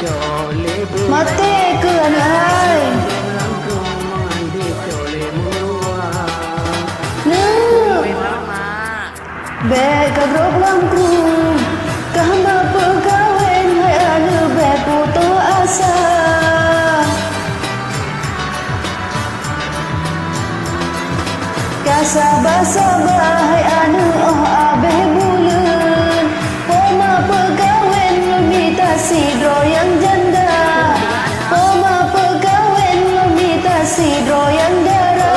Mati ke anai Bek kagrok langkru Kahma pegawai Hai anu bek putus asa Kasabah-sabah Hai anu oh abeh bulan Poma pegawai Limitasi dro yang janda Poma pegawai Limitasi dro yang darah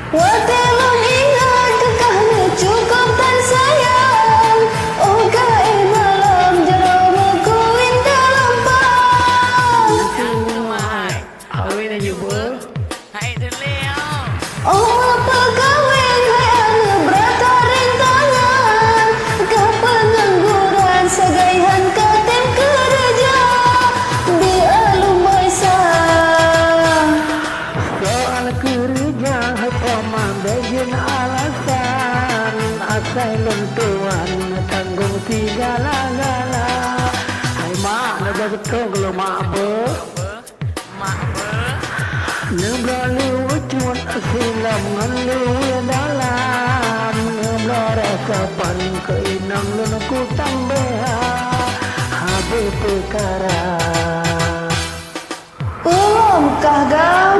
Watelon ingat kekahnya cukup dan sayang Oh kai malam jero mekuin dalam pang Oh pegawai hai anu berata rintangan Ke pengangguran segaihan ke tim kerja Di alumai sang Soal kerja Pemandaian alasan Asal lentuan Tanggung segala-gala Hai mak Naga betul kalau mak apa Nebra lucuan Silam ngelu dalam Nebra resapan Keinam lenku tambah Habis perkara Kah gam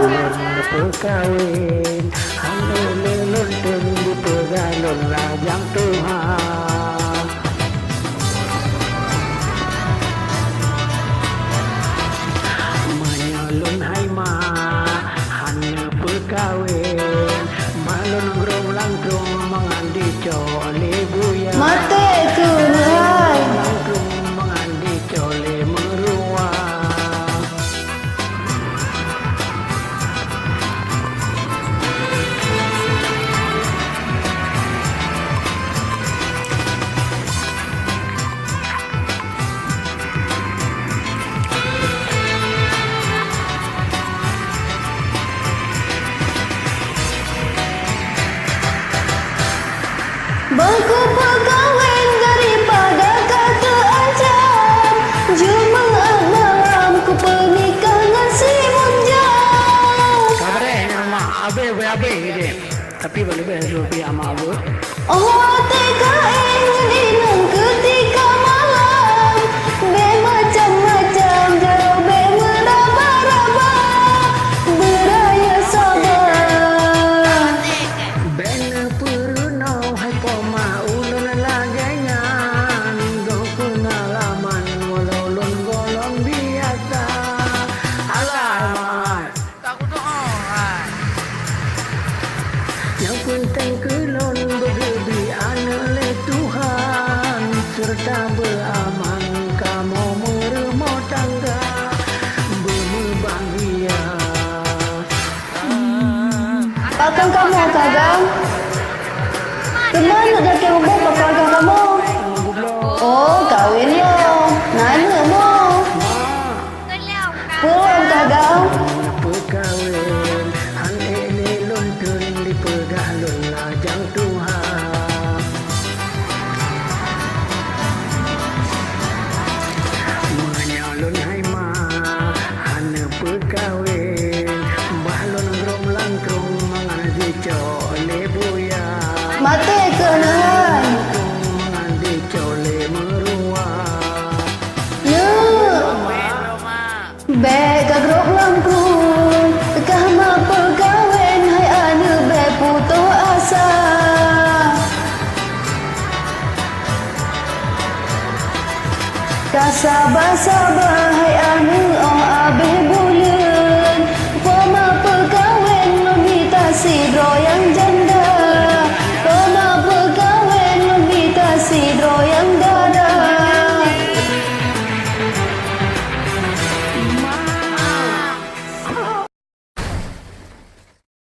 Perkawin Hanya lelun di pegalon lajang Tuhan Menyalun hai ma Hanya perkawin Malun grong langkrung Mengandi cole buya Mati ke hai Langkrung mengandi cole meruah Bangku pegawai daripada kata ancam Jumaat malam ku pernikahan si munjam Kabarnya nama abe dia. Tapi boleh rupi ama abu. Oh TKN inang ketika malam Be macam-macam jauh be meraba-raba Beraya sabar Ben pernah hai poma ulun laganya. Do pengalaman walau lon golong biasa. Alamat. Yang penting kelon bergebi oleh Tuhan serta beraman kamu merumah tangga berbahagia. Akan kamu kagam Kemana dah kira bapak keluarga kamu? Oh kawin lo Nanya mo Pulang kagam Perkawin han ele lontun di pegalon lajang Tuhan. Menyalun hai ma han perkawin balon grong langkrung mengadi cole buya Mati ke nahai mengadi cole meruah. Bek kagrok langkung Kahma pegawai Hai anu bek putus asa Kasabah-sabah